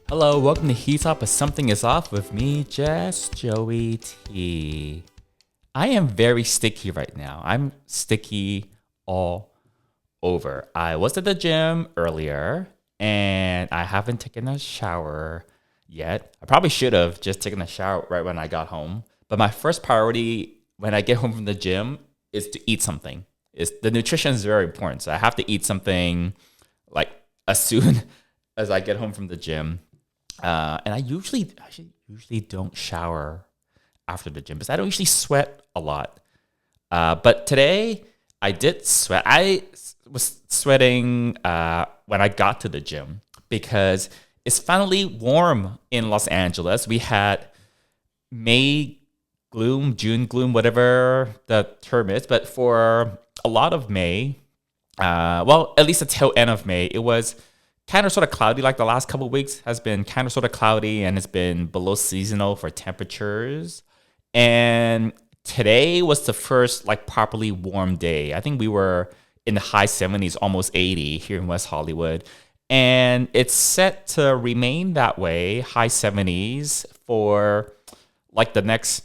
Hello, welcome to Heat Up if Something is Off with me, Jess Joey T. I am very sticky right now. I'm sticky all over. I was at the gym earlier and I haven't taken a shower yet. I probably should have just taken a shower right when I got home. But my first priority when I get home from the gym is to eat something. The nutrition is very important. So I have to eat something like as soon as I get home from the gym. And I usually don't shower after the gym because I don't usually sweat a lot. But today I did sweat. I was sweating when I got to the gym because it's finally warm in Los Angeles. We had May gloom, June gloom, whatever the term is. But for a lot of May, well, at least the tail end of May, it was kind of sort of cloudy. Like the last couple of weeks has been kind of sort of cloudy and it's been below seasonal for temperatures. And today was the first like properly warm day. I think we were in the high 70s, almost 80 here in West Hollywood. And it's set to remain that way, high 70s for like the next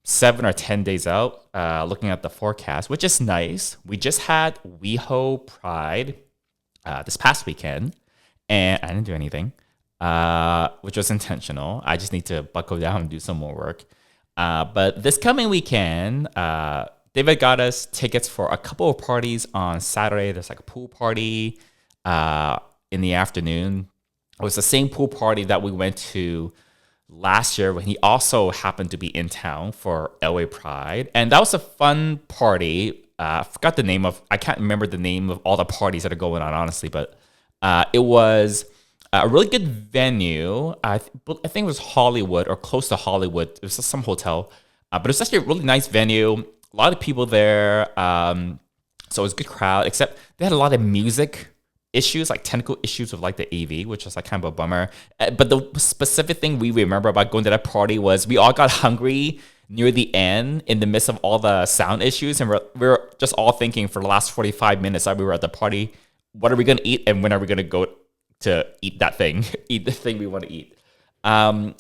7 or 10 days out, looking at the forecast, which is nice. We just had WeHo Pride this past weekend. And I didn't do anything, which was intentional. I just need to buckle down and do some more work. But this coming weekend, David got us tickets for a couple of parties on Saturday. There's like a pool party in the afternoon. It was the same pool party that we went to last year when he also happened to be in town for LA Pride. And that was a fun party. I can't remember the name of all the parties that are going on, honestly, but it was a really good venue. I think it was Hollywood or close to Hollywood. It was some hotel, but it was actually a really nice venue. A lot of people there, so it was a good crowd. Except they had a lot of music issues, like technical issues with like the AV, which was like kind of a bummer. But the specific thing we remember about going to that party was we all got hungry near the end in the midst of all the sound issues, and we were just all thinking for the last 45 minutes that we were at the party, what are we going to eat and when are we going to go to eat that thing, eat the thing we want to eat. I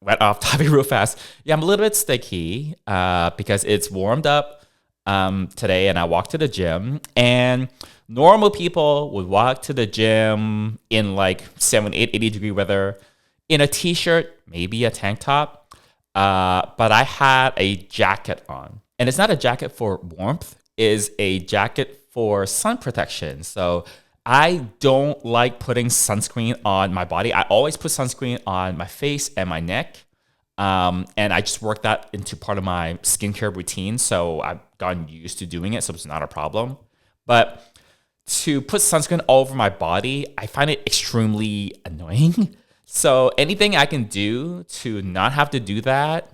went off topic real fast. Yeah, I'm a little bit sticky because it's warmed up today and I walked to the gym, and normal people would walk to the gym in like 80 degree weather in a t-shirt, maybe a tank top. But I had a jacket on, and it's not a jacket for warmth, is a jacket for sun protection. So I don't like putting sunscreen on my body. I always put sunscreen on my face and my neck. And I just work that into part of my skincare routine. So I've gotten used to doing it, so it's not a problem. But to put sunscreen all over my body, I find it extremely annoying. So anything I can do to not have to do that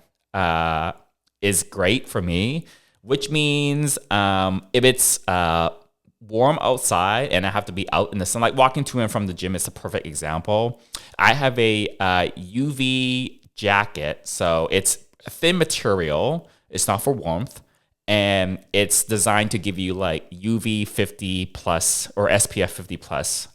is great for me. Which means if it's warm outside and I have to be out in the sun, like walking to and from the gym is a perfect example. I have a UV jacket, so it's a thin material. It's not for warmth, and it's designed to give you like UV 50 plus or SPF 50 plus,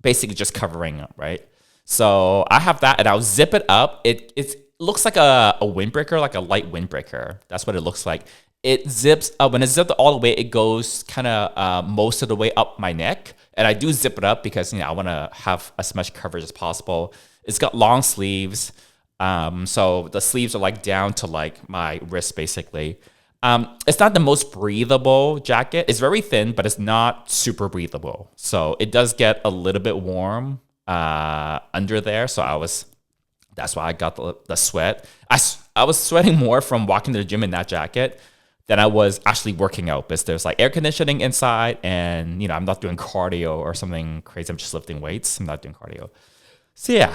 basically just covering up, right? So I have that, and I'll zip it up. It looks like a windbreaker, like a light windbreaker. That's what it looks like. It zips up. When it's zipped all the way, it goes kind of most of the way up my neck. And I do zip it up because I want to have as much coverage as possible. It's got long sleeves. So the sleeves are like down to like my wrist, basically. It's not the most breathable jacket. It's very thin, but it's not super breathable. So it does get a little bit warm under there. So that's why I got the sweat. I was sweating more from walking to the gym in that jacket than I was actually working out, because there's like air conditioning inside, and I'm not doing cardio or something crazy. I'm just lifting weights. I'm not doing cardio. So yeah,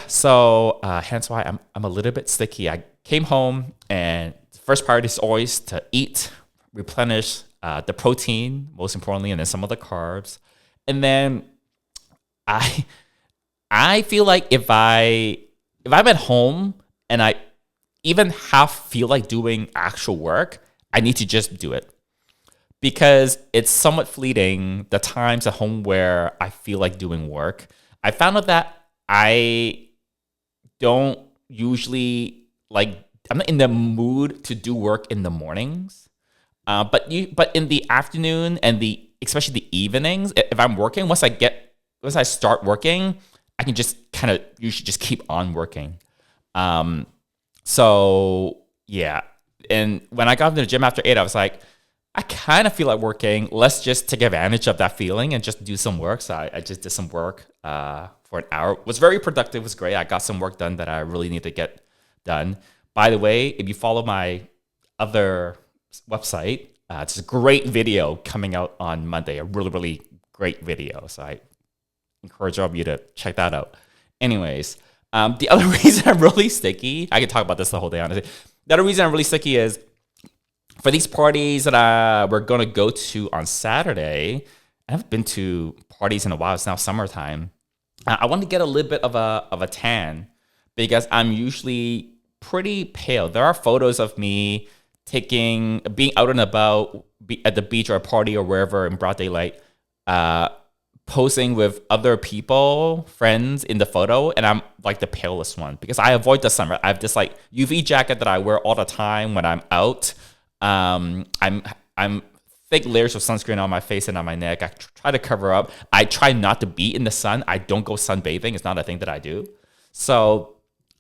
hence why I'm a little bit sticky. I came home, and the first priority is always to eat, replenish the protein, most importantly, and then some of the carbs. And then I feel like if I'm at home and I even half feel like doing actual work, I need to just do it. because it's somewhat fleeting, the times at home where I feel like doing work. I found out that I don't usually like, I'm not in the mood to do work in the mornings. But in the afternoon and especially the evenings, if I'm working, once I start working, I can just kind of usually just keep on working. Um, so yeah, and when I got into the gym after 8, I was like, I kind of feel like working. Let's just take advantage of that feeling and just do some work. So I just did some work for an hour. It was very productive. It was great. I got some work done that I really need to get done. By the way, if you follow my other website, it's a great video coming out on Monday. A really, really great video. So I encourage all of you to check that out. Anyways, the other reason I'm really sticky, I could talk about this the whole day, honestly. The other reason I'm really sticky is for these parties that we're going to go to on Saturday. I haven't been to parties in a while. It's now summertime. I want to get a little bit of a tan because I'm usually pretty pale. There are photos of me being out and about at the beach or a party or wherever in broad daylight, posing with other people, friends in the photo, and I'm like the palest one because I avoid the sun. Right? I have this like UV jacket that I wear all the time when I'm out. I'm thick layers of sunscreen on my face and on my neck. I try to cover up. I try not to be in the sun. I don't go sunbathing. It's not a thing that I do. So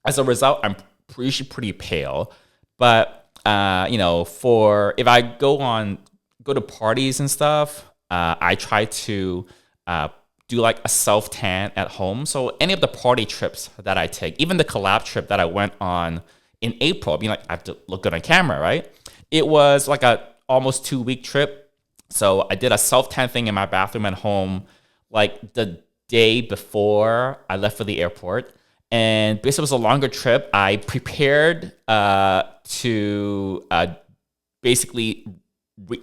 as a result, I'm pretty pale. But for if I go to parties and stuff, I try to do like a self tan at home. So any of the party trips that I take, even the collab trip that I went on in April, I have to look good on camera, right? It was like a almost 2-week trip. So I did a self tan thing in my bathroom at home, like the day before I left for the airport. And because it was a longer trip, I prepared to basically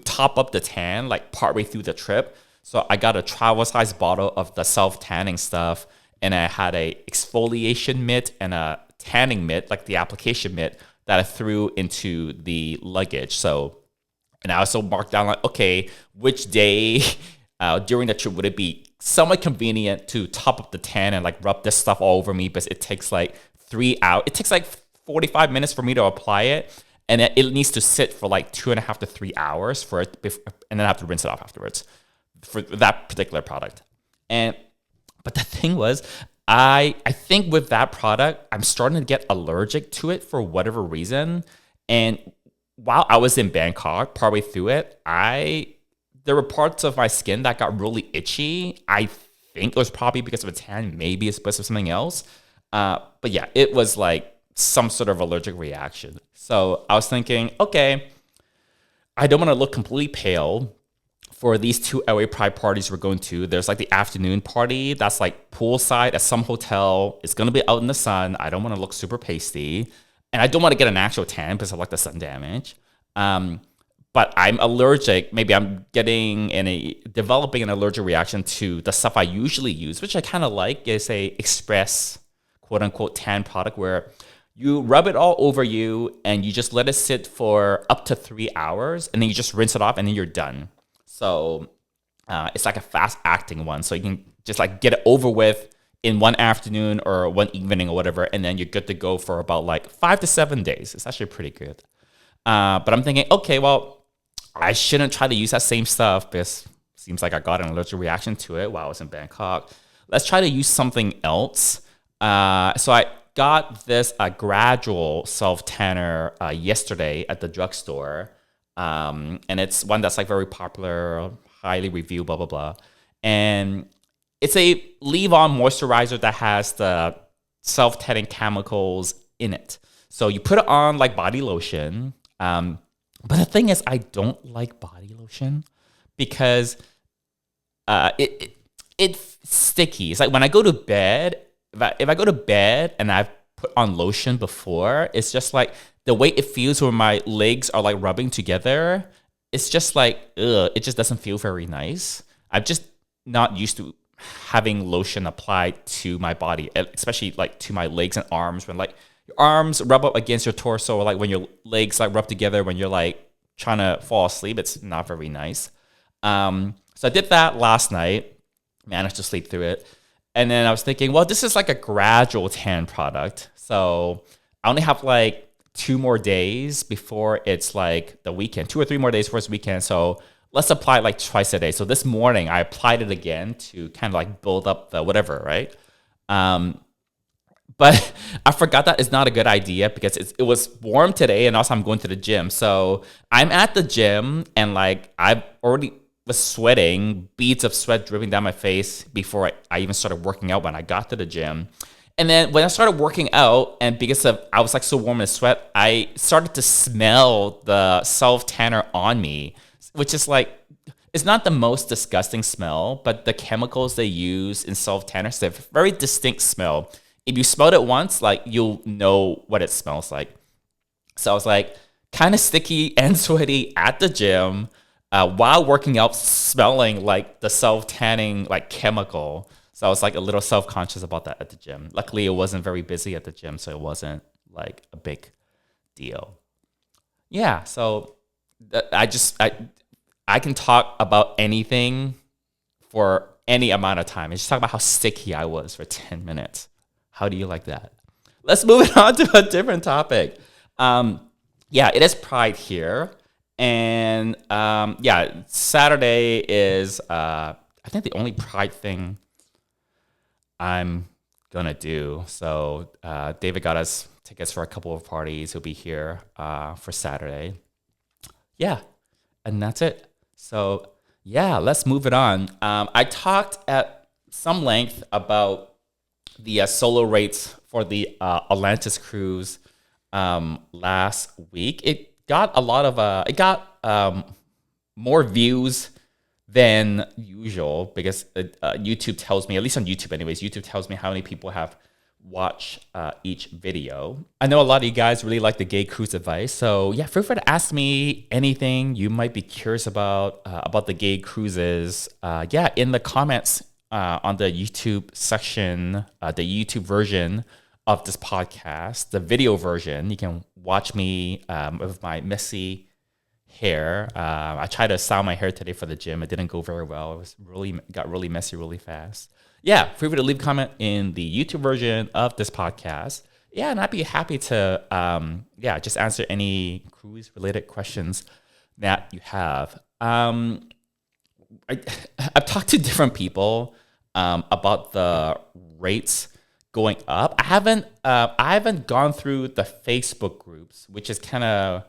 top up the tan like partway through the trip. So I got a travel size bottle of the self tanning stuff, and I had a exfoliation mitt and a tanning mitt, like the application mitt, that I threw into the luggage. So, and I also marked down like, okay, which day during the trip would it be somewhat convenient to top up the tan and like rub this stuff all over me, because it takes like 3 hours. It takes like 45 minutes for me to apply it, and it needs to sit for like 2.5 to 3 hours for it, and then I have to rinse it off afterwards for that particular product. But the thing was, I think with that product, I'm starting to get allergic to it for whatever reason. And while I was in Bangkok, partway through it, there were parts of my skin that got really itchy. I think it was probably because of a tan, maybe it's because of something else. But yeah, it was like some sort of allergic reaction. So I was thinking, okay, I don't want to look completely pale for these 2 LA Pride parties we're going to. There's like the afternoon party that's like poolside at some hotel. It's going to be out in the sun. I don't want to look super pasty. And I don't want to get an actual tan because I like the sun damage. But I'm allergic. Maybe I'm developing an allergic reaction to the stuff I usually use, which I kind of like. Is a express, quote unquote, tan product where you rub it all over you and you just let it sit for up to 3 hours, and then you just rinse it off and then you're done. So it's like a fast acting one. So you can just like get it over with in one afternoon or one evening or whatever, and then you're good to go for about like 5 to 7 days. It's actually pretty good. But I'm thinking, okay, well, I shouldn't try to use that same stuff because it seems like I got an allergic reaction to it while I was in Bangkok. Let's try to use something else. So I got this gradual self-tanner yesterday at the drugstore. And it's one that's like very popular, highly reviewed, blah, blah, blah. And it's a leave-on moisturizer that has the self-tanning chemicals in it. So you put it on like body lotion. But the thing is, I don't like body lotion because it's sticky. It's like when I go to bed, if I go to bed and I've put on lotion before, it's just like the way it feels when my legs are like rubbing together. It's just like, it just doesn't feel very nice. I'm just not used to having lotion applied to my body, especially like to my legs and arms, when like your arms rub up against your torso, or like when your legs like rub together when you're like trying to fall asleep. It's not very nice. So I did that last night, managed to sleep through it. And then I was thinking, well, this is like a gradual tan product. So I only have like 2 more days before it's like the weekend, 2 or 3 more days before it's weekend. So let's apply it like twice a day. So this morning I applied it again to kind of like build up the whatever, right? Um, but I forgot that it's not a good idea because it was warm today and also I'm going to the gym. So I'm at the gym and like I've already was sweating, beads of sweat dripping down my face before I even started working out when I got to the gym. And then when I started working out, and because of I was like so warm in sweat, I started to smell the self tanner on me, which is like it's not the most disgusting smell, but the chemicals they use in self tanners, they have a very distinct smell. If you smelled it once, like you'll know what it smells like. So I was like kind of sticky and sweaty at the gym while working out, smelling like the self tanning like chemical. So I was like a little self conscious about that at the gym. Luckily, it wasn't very busy at the gym, so it wasn't like a big deal. Yeah. So I can talk about anything for any amount of time. And just talk about how sticky I was for 10 minutes. How do you like that? Let's move it on to a different topic. Yeah, it is Pride here. And yeah, Saturday is, I think, the only Pride thing I'm going to do. So David got us tickets for a couple of parties. He'll be here for Saturday. Yeah, and that's it. So yeah, let's move it on. I talked at some length about the solo rates for the Atlantis cruise last week. It got a lot of more views than usual because YouTube tells me, at least on YouTube anyways, YouTube tells me how many people have watched each video. I know a lot of you guys really like the gay cruise advice, so yeah, feel free to ask me anything you might be curious about the gay cruises. Yeah, in the comments on the YouTube section, the YouTube version of this podcast, the video version, you can watch me with my messy hair. I tried to style my hair today for the gym. It didn't go very well. It was got really messy really fast. Yeah, feel free to leave a comment in the YouTube version of this podcast. Yeah, and I'd be happy to just answer any cruise related questions that you have. I've talked to different people about the rates going up. I haven't gone through the Facebook groups, which is kind of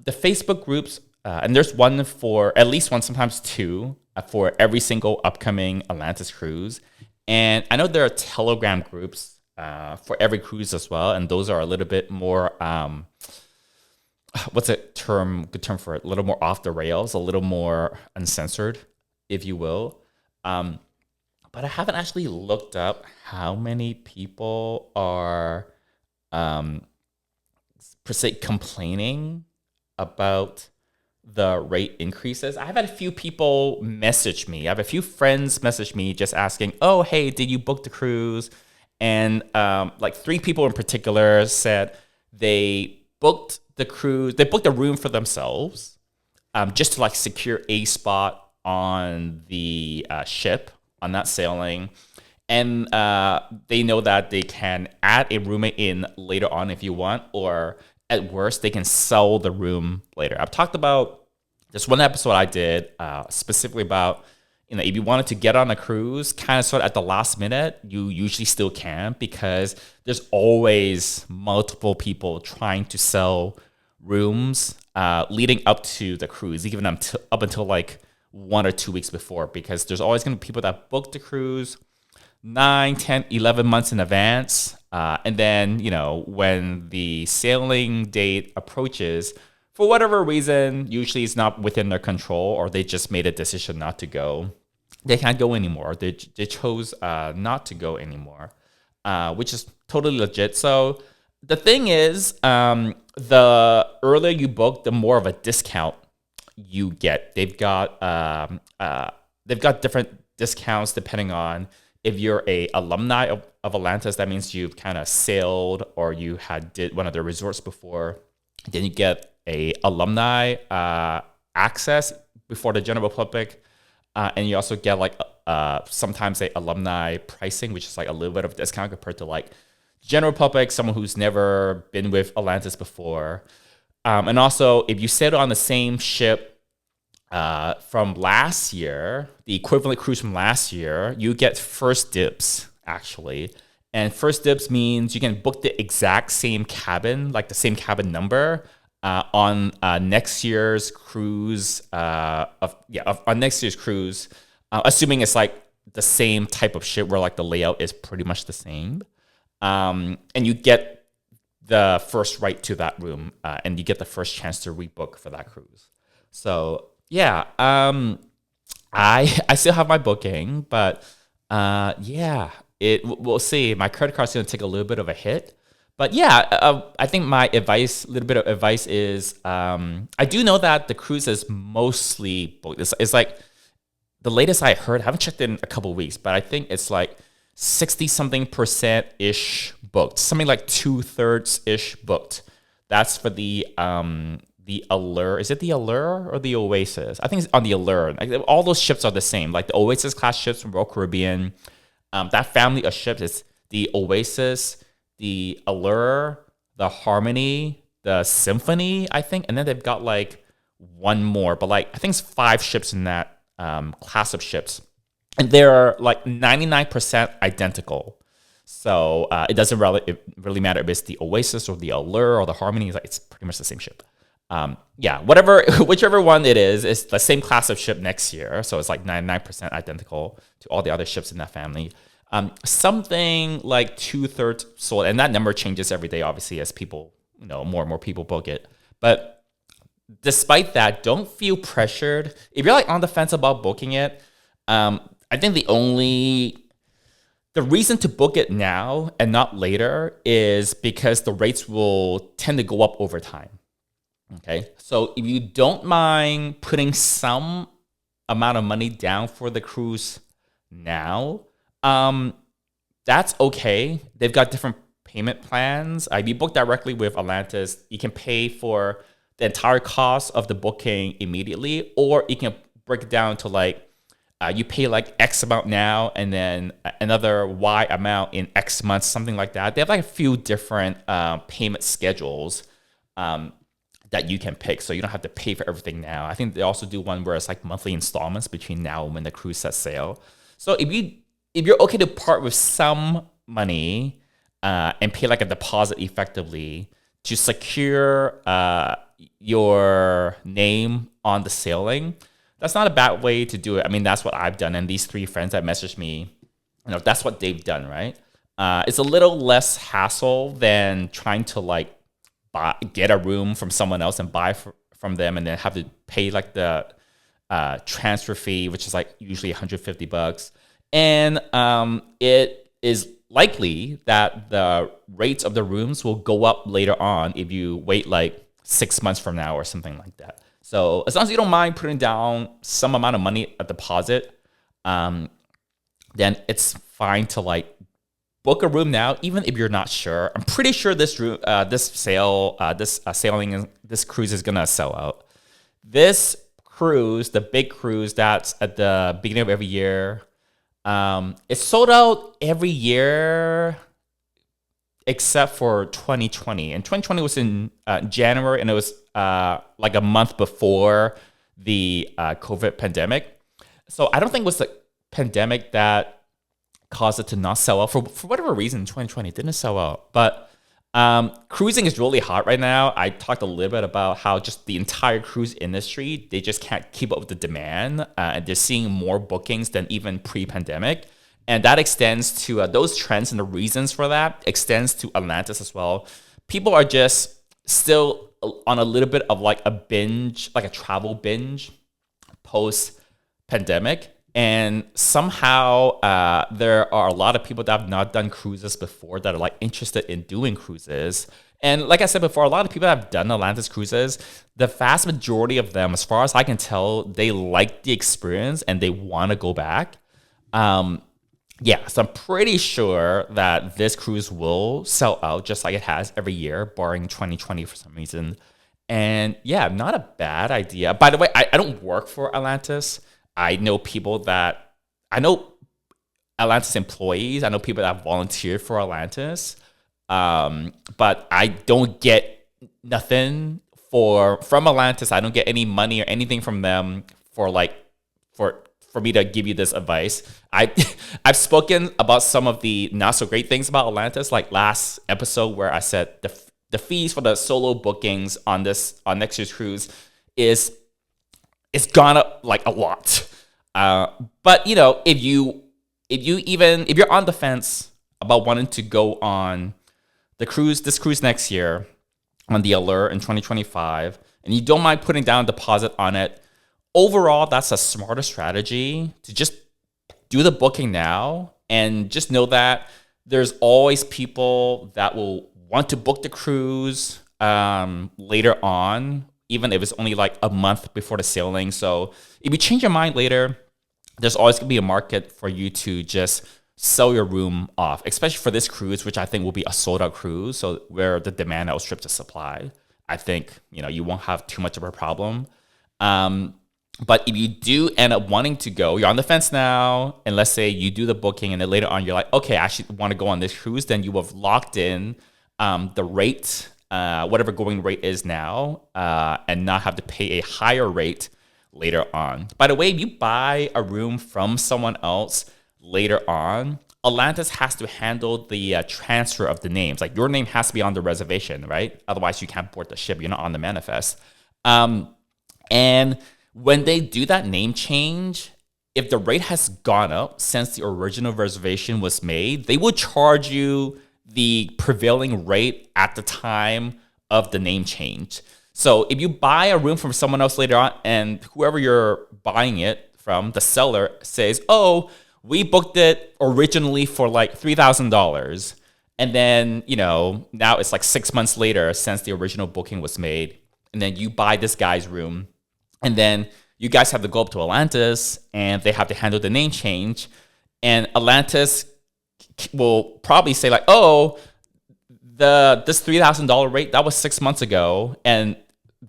the Facebook groups, and there's one for at least one, sometimes two, for every single upcoming Atlantis cruise. And I know there are Telegram groups for every cruise as well, and those are a little bit more what's a good term for it? A little more off the rails, a little more uncensored, if you will. But I haven't actually looked up how many people are per se complaining about the rate increases. I've had a few people message me. I have a few friends message me just asking, "Oh, hey, did you book the cruise?" And like 3 people in particular said they booked the cruise. They booked a room for themselves just to like secure a spot on the ship on that sailing. And they know that they can add a roommate in later on if you want, or at worst, they can sell the room later. I've talked about this one episode I did specifically about, if you wanted to get on a cruise kind of sort of at the last minute, you usually still can because there's always multiple people trying to sell rooms leading up to the cruise, even up until like 1 or 2 weeks before, because there's always going to be people that book the cruise 9, 10, 11 months in advance. And then, when the sailing date approaches, for whatever reason, usually it's not within their control, or they just made a decision not to go. They can't go anymore. They chose not to go anymore, which is totally legit. So the thing is, the earlier you book, the more of a discount you get. They've got different discounts depending on if you're a alumni of Atlantis. That means you've kind of sailed or you did one of their resorts before. Then you get a alumni access before the general public. And you also get like sometimes a alumni pricing, which is like a little bit of a discount compared to like general public, someone who's never been with Atlantis before. And also, if you sail on the same ship from last year, the equivalent cruise from last year, you get first dibs, actually. And first dibs means you can book the exact same cabin, like the same cabin number, on next year's cruise. On next year's cruise, assuming it's like the same type of ship where like the layout is pretty much the same, and you get the first right to that room, and you get the first chance to rebook for that cruise. So yeah, I still have my booking, but we'll see. My credit card's gonna take a little bit of a hit. But yeah, I think my little bit of advice is, I do know that the cruise is mostly booked. It's like the latest I heard, I haven't checked in a couple of weeks, but I think it's like 60 something percent ish booked, something like 2/3 ish booked. That's for the Allure. Is it the Allure or the Oasis? I think it's on the Allure. Like, all those ships are the same. Like the Oasis class ships from Royal Caribbean, that family of ships is the Oasis, the Allure, the Harmony, the Symphony, I think, and then they've got like one more, but like I think it's 5 ships in that class of ships, and they're like 99% identical. So it doesn't really matter if it's the Oasis or the Allure or the Harmony. It's pretty much the same ship. Whichever one it is, it's the same class of ship next year. So it's like 99% identical to all the other ships in that family. Something like 2/3 sold, and that number changes every day, obviously, as people, more and more people book it. But despite that, don't feel pressured. If you're like on the fence about booking it, I think the reason to book it now and not later is because the rates will tend to go up over time. Okay, so if you don't mind putting some amount of money down for the cruise now, that's okay. They've got different payment plans. If you book directly with Atlantis, you can pay for the entire cost of the booking immediately, or you can break it down to like you pay like X amount now and then another Y amount in X months, something like that. They have like a few different payment schedules that you can pick, so you don't have to pay for everything now. I think they also do one where it's like monthly installments between now and when the cruise sets sail. So if you're okay to part with some money and pay like a deposit effectively to secure your name on the sailing, that's not a bad way to do it. I mean, that's what I've done, and these 3 friends that messaged me, that's what they've done, right? It's a little less hassle than trying to like get a room from someone else and buy from them, and then have to pay like the transfer fee, which is like usually $150. And it is likely that the rates of the rooms will go up later on if you wait like 6 months from now or something like that. So as long as you don't mind putting down some amount of money, a deposit, then it's fine to like book a room now, even if you're not sure. I'm pretty sure this cruise is gonna sell out. This cruise, the big cruise that's at the beginning of every year, it's sold out every year except for 2020. And 2020 was in January, and it was like a month before the COVID pandemic. So I don't think it was the pandemic that caused it to not sell out. For whatever reason, 2020 didn't sell out. But cruising is really hot right now. I talked a little bit about how just the entire cruise industry, they just can't keep up with the demand. And they're seeing more bookings than even pre-pandemic. And that extends to those trends, and the reasons for that extends to Atlantis as well. People are just still on a little bit of like a binge, like a travel binge post-pandemic. And somehow there are a lot of people that have not done cruises before that are like interested in doing cruises. And like I said before, a lot of people that have done Atlantis cruises, the vast majority of them, as far as I can tell, they like the experience and they want to go back. So I'm pretty sure that this cruise will sell out just like it has every year, barring 2020 for some reason. And yeah, not a bad idea. By the way, I don't work for Atlantis. I know people that I know Atlantis employees. I know people that volunteer for Atlantis. But I don't get nothing from Atlantis. I don't get any money or anything from them for like for me to give you this advice. I've spoken about some of the not so great things about Atlantis, like last episode where I said the fees for the solo bookings on next year's cruise is it's gone up like a lot. But you know, if you're on the fence about wanting to go on this cruise next year on the Allure in 2025, and you don't mind putting down a deposit on it, overall, that's a smarter strategy to just do the booking now and just know that there's always people that will want to book the cruise later on, even if it's only like a month before the sailing. So if you change your mind later, there's always going to be a market for you to just sell your room off, especially for this cruise, which I think will be a sold out cruise. So where the demand outstrips the supply, I think, you won't have too much of a problem. But if you do end up wanting to go, you're on the fence now, and let's say you do the booking and then later on you're like, okay, I actually want to go on this cruise, then you have locked in the rate, whatever going rate is now, and not have to pay a higher rate later on. By the way, if you buy a room from someone else later on, Atlantis has to handle the transfer of the names. Like your name has to be on the reservation, right? Otherwise, you can't board the ship. You're not on the manifest. And when they do that name change, if the rate has gone up since the original reservation was made, they will charge you the prevailing rate at the time of the name change. So if you buy a room from someone else later on and whoever you're buying it from, the seller says, oh, we booked it originally for like $3,000. And then, now it's like 6 months later since the original booking was made. And then you buy this guy's room. And then you guys have to go up to Atlantis and they have to handle the name change. And Atlantis will probably say like, oh, this $3,000 rate, that was 6 months ago. And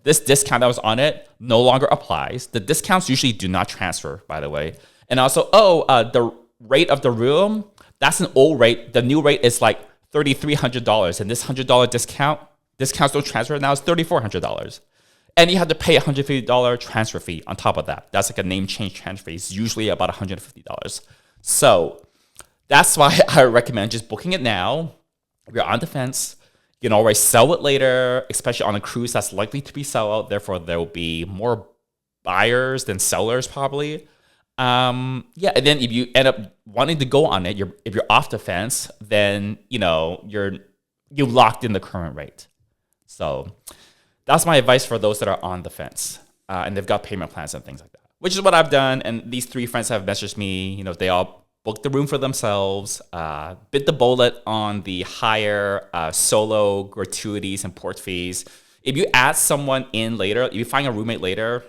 this discount that was on it no longer applies. The discounts usually do not transfer, by the way. And also, the rate of the room, that's an old rate. The new rate is like $3,300. And this $100 discounts don't transfer. Now it's $3,400. And you have to pay a $150 transfer fee on top of that. That's like a name change transfer fee. It's usually about $150. So that's why I recommend just booking it now. If you're on the fence, you can always sell it later, especially on a cruise that's likely to be sold out. Therefore, there will be more buyers than sellers probably. And then if you end up wanting to go on it, if you're off the fence, then you've locked in the current rate. So that's my advice for those that are on the fence and they've got payment plans and things like that, which is what I've done. And these 3 friends have messaged me. They all booked the room for themselves, bit the bullet on the higher solo gratuities and port fees. If you add someone in later, if you find a roommate later,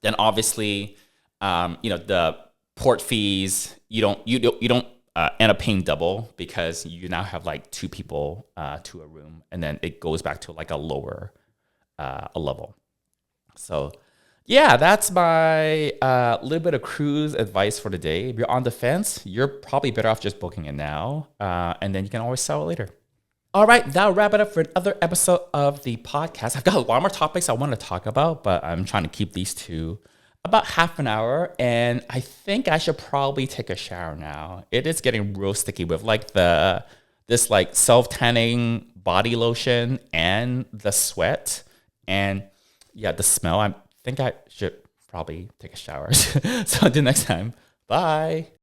then obviously the port fees, you don't end up paying double because you now have like 2 people to a room, and then it goes back to like a lower a level. So yeah, that's my little bit of cruise advice for today. If you're on the fence, you're probably better off just booking it now, and then you can always sell it later. All right, that'll wrap it up for another episode of the podcast. I've got a lot more topics I want to talk about, but I'm trying to keep these to about half an hour, and I think I should probably take a shower now. It is getting real sticky with like this like self-tanning body lotion and the sweat and yeah, the smell. I think I should probably take a shower. So until next time, bye.